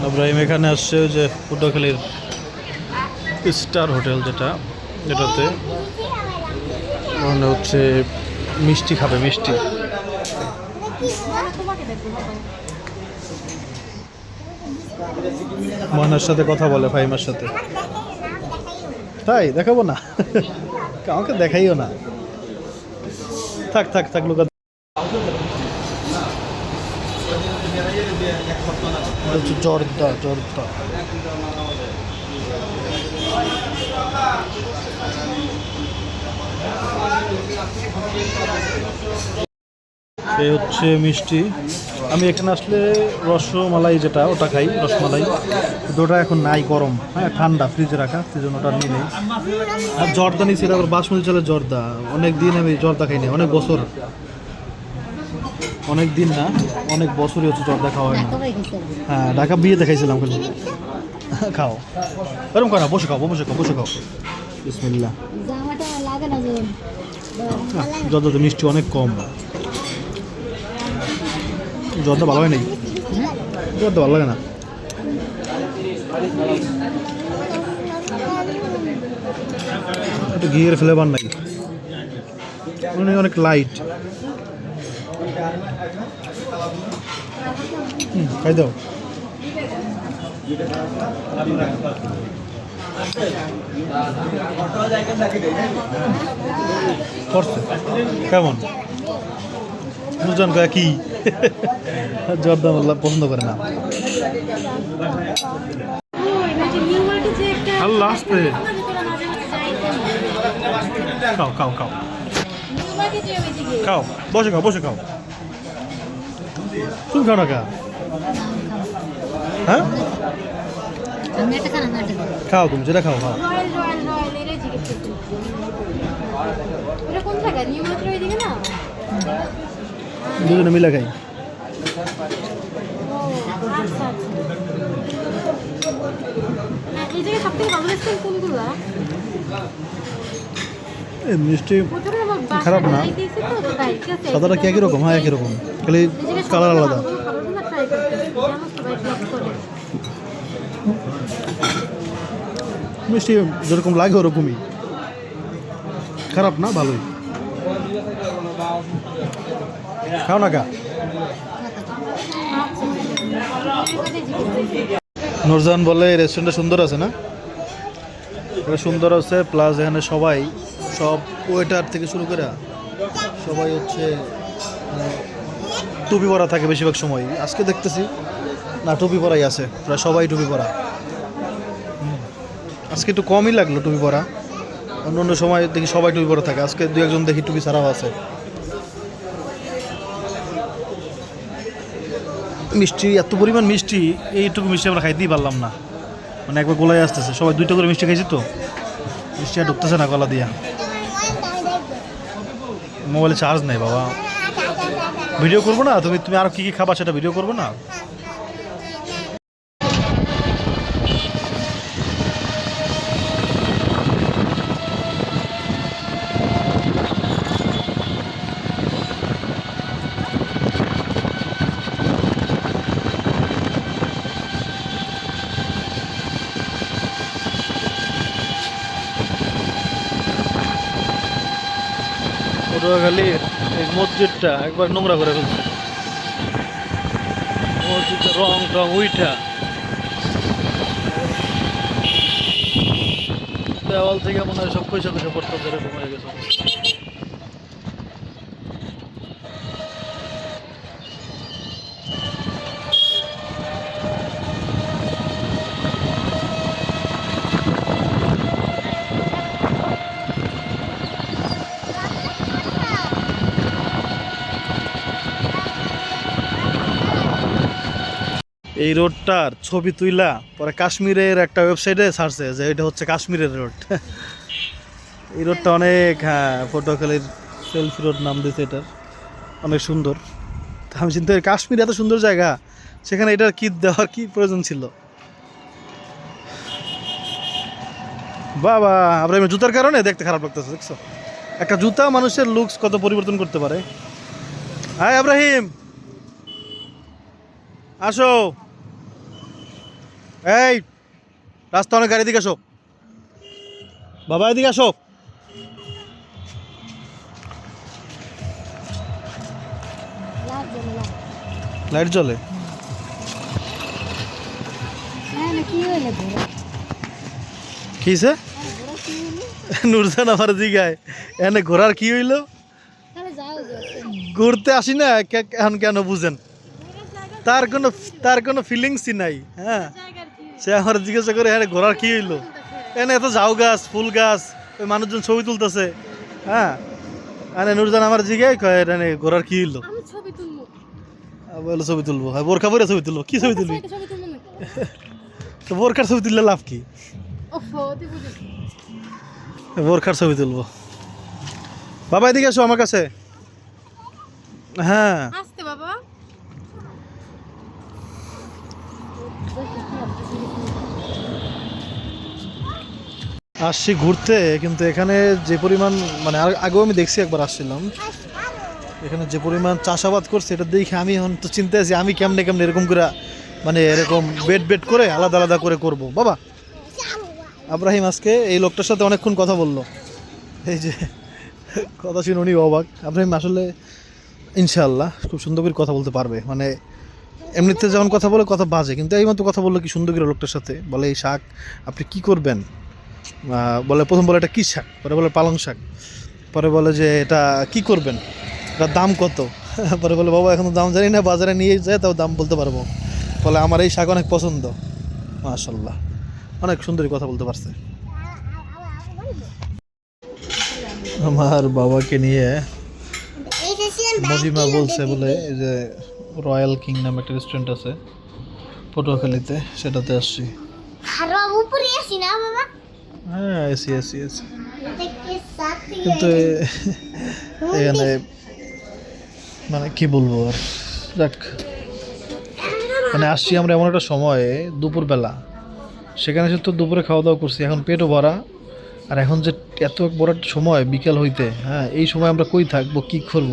ইব্রাহিম এখানে আসছে যে পটুয়াখালীর স্টার হোটেল যেটাতে মানে হচ্ছে মিষ্টি খাবে মিষ্টি। ময়নার সাথে কথা বলে ফাহিমার সাথে। তাই দেখাবো না কাউকে দেখাইও না, থাক থাক থাক লোক। জর্দা জর্দা এই হচ্ছে মিষ্টি। আমি এখানে আসলে রসমালাই যেটা ওটা খাই, রসমালাই, কিন্তু ওটা এখন নাই, গরম, হ্যাঁ ঠান্ডা ফ্রিজে রাখা, সেই জন্য ওটা নিয়ে নেই। আর জর্দা নিয়েছি, আবার বাসমতি চালের জর্দা। অনেক দিন আমি জর্দা খাইনি, অনেক বছর, অনেক দিন না অনেক বছরই হচ্ছে জর্দা খাওয়া হয় না। হ্যাঁ ঢাকা বিয়েতে খাইছিলাম খালি। খাও এরকম খাও না, বসে খাও বসে খাও বসে খাও। বিসমিল্লাহ। জর্দাতে মিষ্টি অনেক কম, জর্দা ভালো হয় নাই, জর্দা ভালো লাগে না। একটু ঘিয়ের ফ্লেভার নাই, অনেক লাইট। খাই দাও। কেমন বুঝলেন কি? জর্দা মোল্লা পছন্দ করে না। আল্লাহ আসতে খাও খাও খাও খাও, বসে খাও বসে খাও। তুমি খাও না কা? হ্যাঁ খাও, তুমি যেটা খাও খাও। দুজনে মিলে খাই। মিষ্টি খারাপ না, সাদাটা কি একই রকম? হ্যাঁ একই রকম, খালি কালার আলাদা। মিষ্টি যেরকম লাগে ওরকমই, খারাপ না, ভালোই। খাও না কা? নুরজান বলে এই রেস্টুরেন্টটা সুন্দর আছে না? এটা সুন্দর আছে, প্লাস এখানে সবাই, সব ওয়েটার থেকে শুরু করে সবাই হচ্ছে টুপি পরা থাকে বেশিরভাগ সময়। আজকে দেখতেছি না, টুপি পরাই আছে, প্রায় সবাই টুপি পরা। আজকে একটু কমই লাগলো টুপি পরা, অন্য অন্য সময় দেখি সবাই টুপি পরা থাকে, আজকে দু একজন দেখি টুপি ছাড়াও আছে। মিষ্টি এত পরিমাণ মিষ্টি, এইটুকু মিষ্টি আমরা খাইতেই পারলাম না, মানে একবার গলায় আসতেছে। সবাই দুইটা করে মিষ্টি খাইছি তো, মিষ্টি আর ঢুকতেছে না গলা দিয়া। মোবাইলে চার্জ নেই বাবা, ভিডিও করবো না? তুমি তুমি আরো কি কি খাবা সেটা ভিডিও করবো না? পটুয়াখালী এই মসজিদটা একবার নোংরা করে ফেলছে, মসজিদটা রং টং উইঠা, দেওয়াল থেকে মনে হয় সব পয়সা পয়সা পড়তে এরকম হয়ে গেছে। এই রোডটার ছবি তুইলা পরে কাশ্মীরের একটা ওয়েবসাইটে ছাড়ছে যে এটা হচ্ছে কাশ্মীরের রোড। এই রোডটা অনেক, হ্যাঁ পটুয়াখালীর সেলফি রোড নাম দিয়েছে এটার, অনেক সুন্দর। আমি চিন্তা করি কাশ্মীর এত সুন্দর জায়গা, সেখানে এটার কি দেওয়ার কি প্রয়োজন ছিল? বাবা আমরা জুতার কারণে দেখতে খারাপ লাগতেছে, দেখছো? একটা জুতা মানুষের লুকস কত পরিবর্তন করতে পারে। হাই ইব্রাহিম, আসো। এই রাস্তা অনেক গাড়ি, দিকে আসো বাবা, এদিকে আসো। লাইট জ্বলে। কিসে নুরজান আমার জিগায় এনে ঘোরার কি হইলো? ঘুরতে আসি না এখন কেন বুঝেন? তার কোনো ফিলিংসই নাই। হ্যাঁ, সে আমার জিজ্ঞাসা করে হ্যাঁ ঘোরার কি হইলো, এনে এত ঝাউ গাছ, ফুল গাছ, ওই মানুষজন ছবি তুলতেছে। হ্যাঁ, এনে নুরজান আমার জিগায় কয় এনে ঘোরার কি হইলো? বলে ছবি তুলবো। হ্যাঁ, বোরখা পরে ছবি তুলবো। কি ছবি তুলবি? তো বোরখার ছবি তুললে লাভ কি? বোরখার ছবি তুলবো। বাবা এদিকে আসো আমার কাছে। হ্যাঁ আসছি ঘুরতে, কিন্তু এখানে যে পরিমাণ মানে আগেও আমি দেখছি, একবার আসছিলাম, এখানে যে পরিমাণ চাষাবাদ করছে এটা দেখে আমি এখন তো চিন্তা আছি আমি কেমনে কেমনে এরকম করে মানে এরকম বেড বেড করে আলাদা আলাদা করে করব। বাবা আব্রাহিম আজকে এই লোকটার সাথে অনেকক্ষণ কথা বললো, এই যে কথা শুনে উনি অবাক। আব্রাহিম আসলে ইনশাআল্লাহ খুব সুন্দর করে কথা বলতে পারবে, মানে এমনিতে যেমন কথা বলে কথা বাজে, কিন্তু এই মতো কথা বললো কি সুন্দর করে লোকটার সাথে। বলে এই শাক আপনি কি করবেন? বলে প্রথম বলে এটা কী শাক, পরে বলে পালং শাক, পরে বলে যে এটা কি করবেন, এটার দাম কত? পরে বলে বাবা এখন দাম জানি না, বাজারে নিয়ে যায় তাও দাম বলতে পারবো। বলে আমার এই শাক অনেক পছন্দ। মাশাআল্লাহ, অনেক সুন্দরই কথা বলতে পারছে। আমার বাবাকে নিয়ে মজিমা বলছে বলে এই যে রয়্যাল কিং নামে একটা রেস্টুরেন্ট আছে পটুয়াখালীতে, সেটাতে আসছি। হ্যাঁ এসি এসি এসি, কিন্তু এখানে মানে কি বলবো আর, যাক মানে আসছি আমরা এমন একটা সময়ে দুপুরবেলা, সেখানে সে তো দুপুরে খাওয়া দাওয়া করছি, এখন পেটও ভরা, আর এখন যে এত বড় একটা সময় বিকেল হইতে, হ্যাঁ এই সময় আমরা কই থাকবো, কি করব,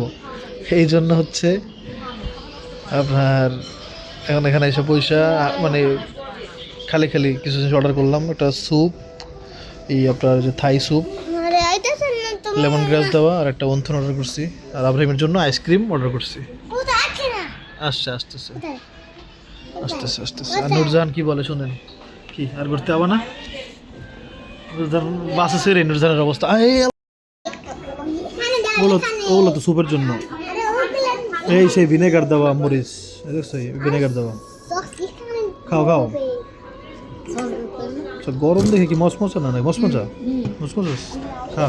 এই জন্য হচ্ছে আপনার এখন এখানে এসে পয়সা মানে খালি খালি কিছু জিনিস অর্ডার করলাম। একটা স্যুপ, এই আপনার যে থাই স্যুপ, লেমন গ্রাস দেওয়া, আর একটা অন্থন অর্ডার করছি, আর আব্রাহিমের জন্য আইসক্রিম অর্ডার করছি। আসছে আসতেছে আসতেছে আসতেছে। আর নুরজাহান কি বলে শুনেন, কি আর করতে হবে না? নুরজাহান বাসে ছেড়ে নুরজাহানের অবস্থা ওগুলো তো স্যুপের জন্য, এই সেই ভিনেগার দেওয়া মরিচ, ভিনেগার দেওয়া। খাও খাও, গরম দেখে কি মচমচা না, মচমচা মচমচা খা।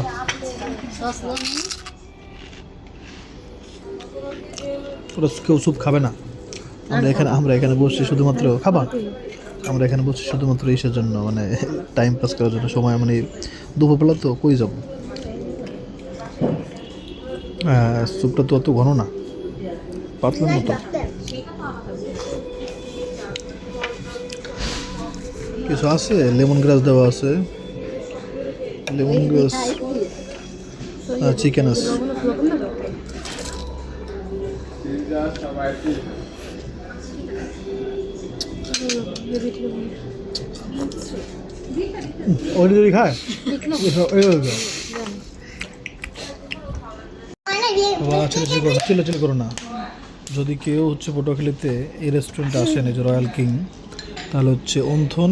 ওরা কেউ স্যুপ খাবে না। আমরা এখানে বসছি শুধুমাত্র খাবা, আমরা এখানে বসছি শুধুমাত্র ইসের জন্য, মানে টাইম পাস করার জন্য, সময় মানে দুপুরবেলা তো কই যাবো। হ্যাঁ স্যুপটা তো অত ঘন না, পাতলার মতো। কিছু আছে, লেমন গ্রাস দেওয়া আছে, লেমন গ্রাস, চিকেন আছে। ওইটা যদি খায় চিল্লাচিল্লি করো না। যদি কেউ হচ্ছে পটুয়াখালীতে এই রেস্টুরেন্টে আসেন, এই যে রয়্যাল কিং, তাহলে হচ্ছে অন্থন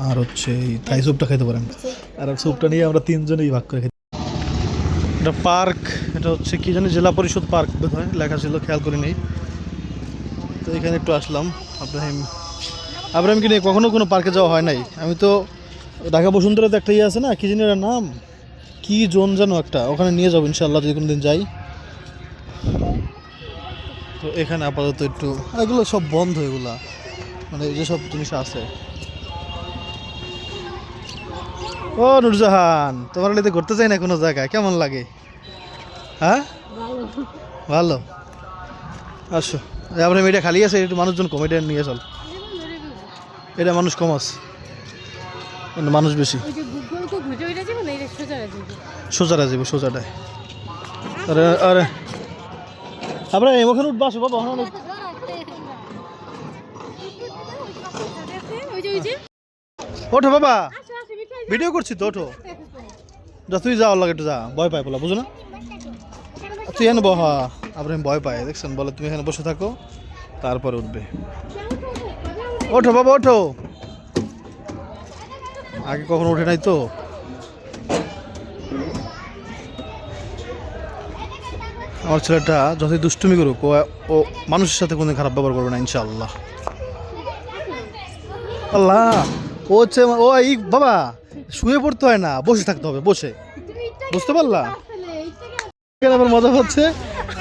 আর হচ্ছে এই থাই স্যুপটা খেতে পারেন। আর স্যুপটা নিয়ে আমরা তিনজনেই ভাগ করে খেতে। এটা পার্ক, এটা হচ্ছে কি জানি জেলা পরিষদ পার্ক বোধহয় লেখা ছিল, খেয়াল করে নেই। তো এখানে একটু আসলাম। আব্রাহিমকে নিয়ে কখনো কোনো পার্কে যাওয়া হয় নাই। আমি তো ঢাকা বসুন্ধরাতে একটা ইয়ে আছে না, কি জানি এর নাম, কি জোন যেন একটা, ওখানে নিয়ে যাবো ইনশাআল্লাহ যদি কোনো দিন যাই। তো এখানে আপাতত একটু, এগুলো সব বন্ধ, এগুলা মানে যেসব জিনিস আছে। ও নুরজাহান, তোমার এতে ঘুরতে চাই না কোনো জায়গায়, কেমন লাগে? হ্যাঁ ভালো, আসো। আমরা এটা খালি আছে, একটু মানুষজন কম, এটা নিয়ে চল, এটা মানুষ কম আছে, মানুষ বেশি। সোজাটা যাবে, সোজাটায়। আরে আরে আমরা ওখানে উঠবো, আসো বাবা। ওঠো বাবা, ভিডিও করছি তো, ওঠো। যা তুই যাওয়ার লাগে একটু যা, ভয় পায় বলা, বুঝো না? তুই এখানে বহা, আব্রাহিম ভয় পায় দেখছেন, বলে তুমি এখানে বসে থাকো তারপরে উঠবে। ওঠো বাবা ওঠো, আগে কখনো ওঠে নাই তো। আমার ছেলেটা যতই দুষ্টুমি করুক, ও মানুষের সাথে কোনো খারাপ ব্যবহার করবে না ইনশাআল্লাহ। আল্লাহ, ও হচ্ছে ও এই বাবা শুয়ে পড়তে হয় না, বসে থাকতে হবে, বসে, বুঝতে পারলা? আমার মজা হচ্ছে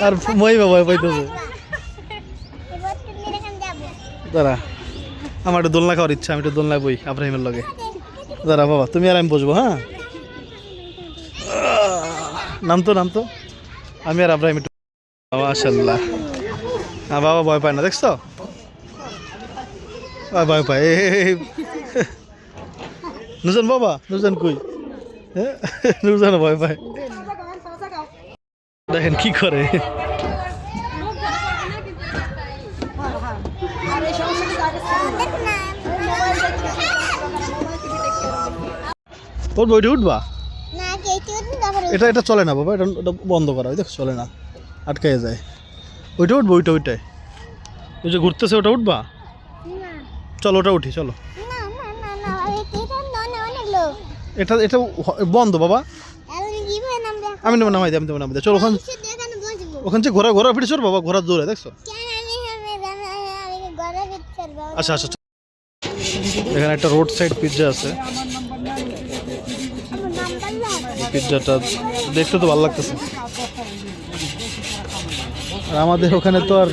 আর মই বাবা পাইতেছে। দাঁড়া, আমার একটু দোলনা খাওয়ার ইচ্ছা, আমি একটু দোলনায় বই আব্রাহিমের লগে। দাঁড়া বাবা, তুমি আর আমি বসবো, হ্যাঁ? নামতো নামতো, আমি আর আব্রাহিম একটু। মাশাআল্লাহ, হ্যাঁ বাবা ভয় পায় না, দেখছো? ভয় পায়। নুজান বাবা, নুজান কই? নুজান ভয় পায়, দেখেন কি করে। উঠবা, ওইটা উঠবা, এটা এটা চলে না বাবা, এটা বন্ধ করা, ওই দেখ চলে না, আটকাইয়া যায়। ওইটা উঠবো, ওইটাই ওই যে ঘুরতেছে, ওটা উঠবা? চলো ওটা উঠি, চলো। এটা এটা বন্ধ বাবা, আমি নেবো, নামাই দিই, আমি দেবো, নামাই দিই, চলো। ওখান থেকে ঘোরা ঘোরা ফিরে চল বাবা, ঘোরার দৌড়ে দেখছো? আচ্ছা আচ্ছা, এখানে একটা রোড সাইড পিৎজা আছে। পিৎজাটা দেখতে তো ভালো লাগতেছে। আর আমাদের ওখানে তো আর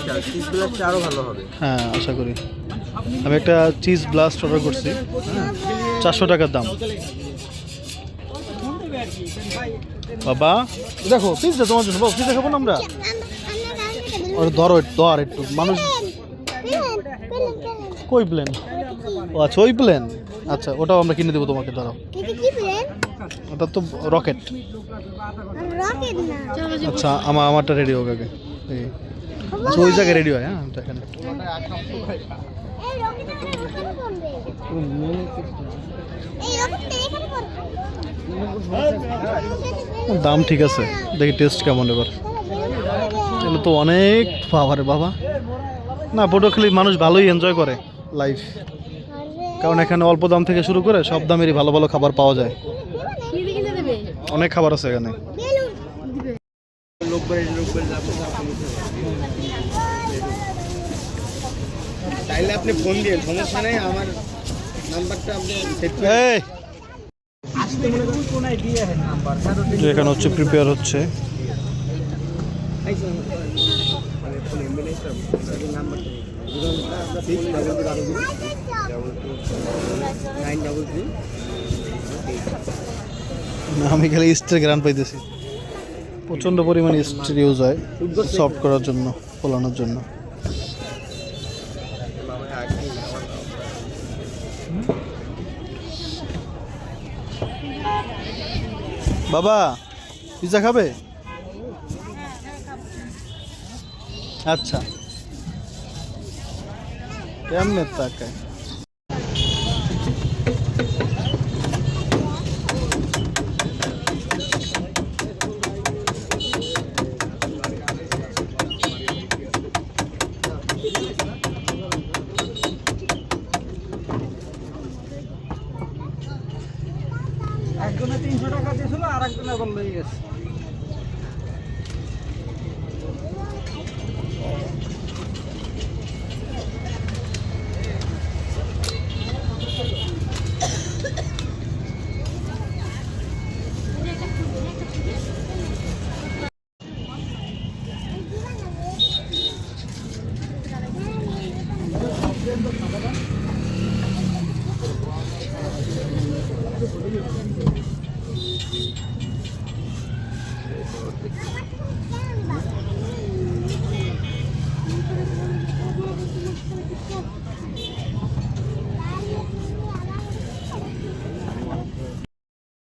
আরো ভালো হবে, হ্যাঁ আশা করি। আমি একটা চিজ ব্লাস্ট অর্ডার করছি, 400 টাকার দাম। বাবা দেখো পিৎজা তোমার জন্য, বাবা পিৎজা খাবো না আমরা? ধরো ধর একটু, মানুষ কই প্লেন? ও আচ্ছা ওই প্লেন, আচ্ছা ওটাও আমরা কিনে দেবো তোমাকে, ধরো। ওটা তো রকেট। আচ্ছা আমারটা রেডি হোক আগে, আচ্ছা ওই জায়গায় রেডি হয়, হ্যাঁ এখানে। দাম ঠিক আছে, দেখি টেস্ট কেমন এবার। এগুলো তো অনেক পাওয়ারে বাবা, না পটুয়াখালী মানুষ ভালোই এনজয় করে লাইফ, কারণ এখানে অল্প দাম থেকে শুরু করে সব দামেরই ভালো ভালো খাবার পাওয়া যায়। অনেক খাবার আছে এখানে। তাইলে আপনি ফোন দিয়ে, সমস্যা নেই, আমার নাম্বারটা আপনি এখানে হচ্ছে প্রিপেয়ার হচ্ছে। আমি খালি ইস্টের গ্রান পাইতেছি, প্রচণ্ড পরিমাণে ইস্টের ইউজ হয় সফট করার জন্য, ফোলানোর জন্য। বাবা পিৎজা খাবে? আচ্ছা কেমনে তাকায়। একজনে 300 টাকা দিয়েছিল, আর একজনে আবার লয়ে গেছে।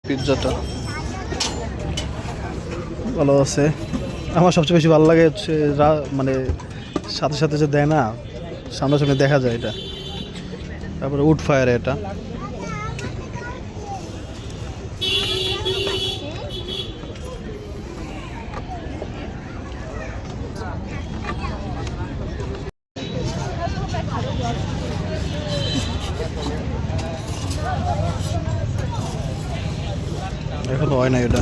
পিৎজাটা ভালো আছে। আমার সবচেয়ে বেশি ভালো লাগে হচ্ছে মানে সাথে সাথে যে দেয় না, সামনাসামনি দেখা যায়, এটা তারপরে উড ফায়ার এটা। এখনো হয় না এটা।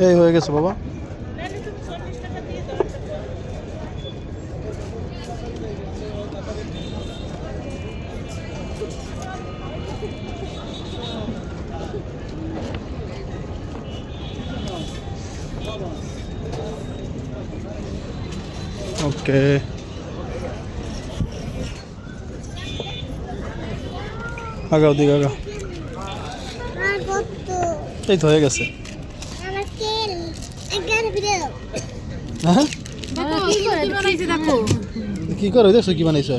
এই হয়ে গেছে বাবা। ওকে, আগাও দিকে আগাও। এই তো হয়ে গেছে। হ্যাঁ কি করো দেখছো কি বানাইছো?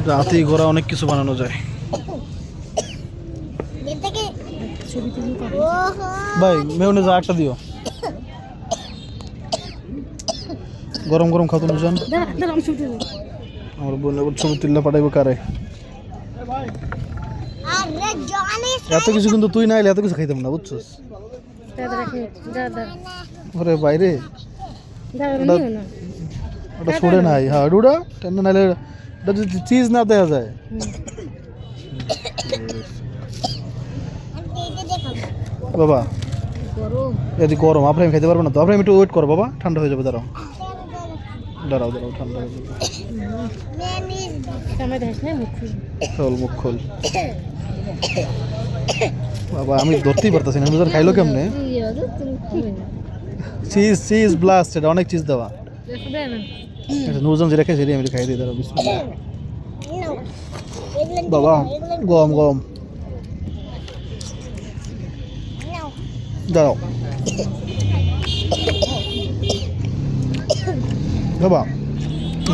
রাতে ঘোরা অনেক কিছু বানানো যায় ভাই। মেয়নিজ একটা দিও, গরম গরম খাতো বুঝান। আমার বোন আবার ছবি তুললে পাঠাইবো কারে? এত কিছু কিন্তু তুই না এলে এত কিছু খাইতাম না, বুঝছস? ওরে বাইরে ওটা ছড়ে নাই। হ্যাঁ ওটা টেন নাইলে ওটা যদি চিজ না দেওয়া যায়। বাবা এদি গরম, আপনি খাইতে পারবো না তো? আপনি একটু ওয়েট করো বাবা, ঠান্ডা হয়ে যাবে। দাঁড়াও দাঁড়াও দাঁড়াও, ঠান্ডা হয়ে যাবে। খোল মুখ খোল বাবা, আমি ধরতেই পারতেছি না। নুজান খাইলো কেমনে? চিজ চিজ ব্লাস্ট, এটা অনেক চিজ দেওয়া। নুজান যে রেখে সেটি আমি খাই দিই। দাঁড়াও বিসমিল্লাহ। বাবা গম গম, দাঁড়াও বাবা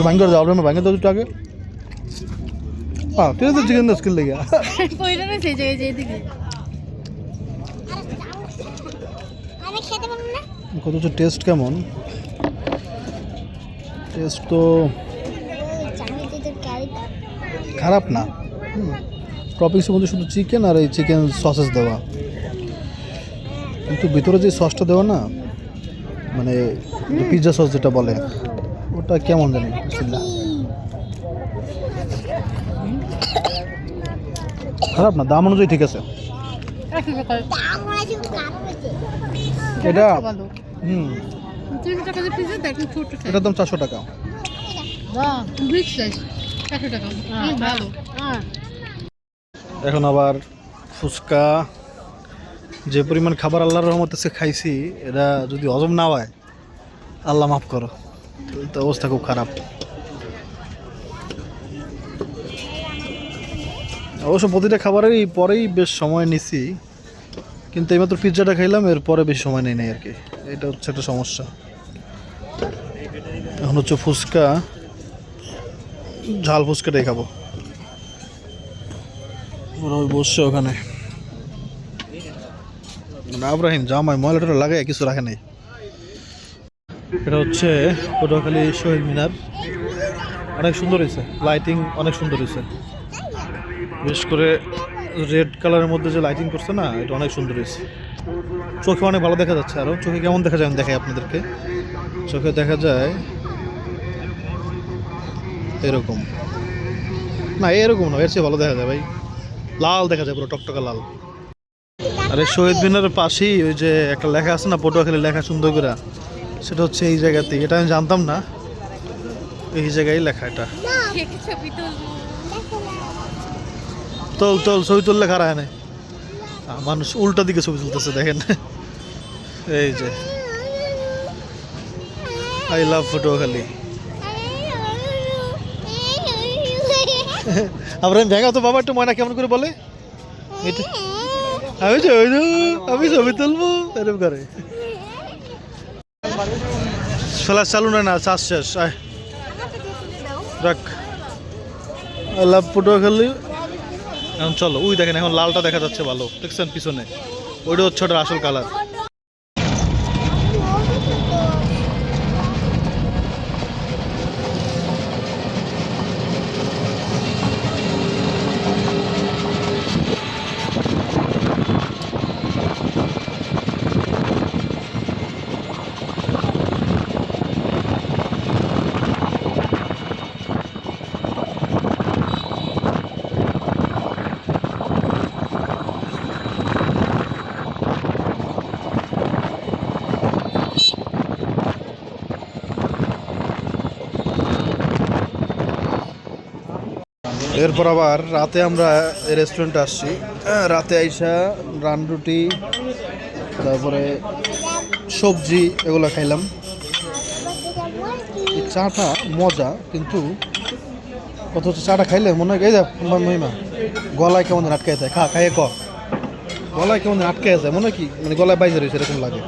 ভাঙ করে যাও। আপনার ভাঙে দাও একটু আগে। হ্যাঁ ঠিক আছে, চিকেন স্কিল লেগে কত টেস্ট কেমন? টেস্ট তো খারাপ না। টপিংসের মধ্যে শুধু চিকেন আর এই চিকেন সসেস দেওয়া, কিন্তু ভিতরে যে সসটা দেওয়া না, মানে পিৎজা সস যেটা বলে, ওটা কেমন জানি। খারাপ না, দাম অনুযায়ী ঠিক আছে এটা। এটার দাম 400 টাকা। এখন আবার ফুচকা, যে পরিমাণ খাবার আল্লাহর রহমতে খাইছি, এটা যদি হজম না হয় আল্লাহ মাফ করো, তো অবস্থা খুব খারাপ। অবশ্য প্রতিটা খাবারেরই পরেই বেশ সময় নিছি, কিন্তু এইমাত্র পিৎজাটা খাইলাম, এর পরে বেশি সময় নেই আর কি। এটা হচ্ছে একটা সমস্যা। এখন হচ্ছে ফুচকা, ঝাল ফুচকাটাই খাবো। ওরা বসছে ওখানে। আব্রাহিম জামাই ময়লাটা লাগাই কিছু রাখে নাই। এটা হচ্ছে পটুয়াখালী শহীদ মিনার, অনেক সুন্দর হয়েছে, লাইটিং অনেক সুন্দর হয়েছে। বিশেষ করে রেড কালারের মধ্যে যে লাইটিং করছে না, এটা অনেক সুন্দর হয়েছে। চোখে অনেক ভালো দেখা যাচ্ছে। আরও চোখে কেমন দেখা যায় আমি দেখাই আপনাদেরকে। চোখে দেখা যায় এরকম না, এরকম না, এর চেয়ে ভালো দেখা যায় ভাই। লাল দেখা যায়, পুরো টকটকা লাল। আর এই শহীদ মিনারের পাশেই ওই যে একটা লেখা আছে না, পটুয়াখালী লেখা সুন্দর করে, সেটা হচ্ছে এই জায়গাতে। এটা আমি জানতাম না, এই জায়গায় লেখা এটা। তোল তোল, ছবি তুললে খারাপ হয় না, মানুষ উল্টা দিকে ছবি তুলতেছে দেখেন। এই যে আই লাভ পটুয়াখালী। আবার আমি ভেঙা তো বাবা একটু ময়না কেমন করে বলে এটা আমি ছবি তুলবো আমি ছবি তুলবো এরকম করে ফ্ল্যাশ চালু না চার্জ শেষ আয় রাখ লাভ পটুয়াখালী এখন চলো ওই দেখেন এখন লালটা দেখা যাচ্ছে ভালো দেখছেন পিছনে ওইটা হচ্ছে ওটার আসল কালার এরপর আবার রাতে আমরা এই রেস্টুরেন্টে আসছি রাতে আইসা রান রুটি তারপরে সবজি এগুলো খাইলাম এই চাটা মজা কিন্তু কত হচ্ছে চাটা খাইলে মনে হয় যা মহিমা গলায় কেমন আটকে যায় খাইয়ে ক গলায় কেমন আটকে যায় মনে হয় কি মানে গলায় বাইজে রয়েছে এরকম লাগে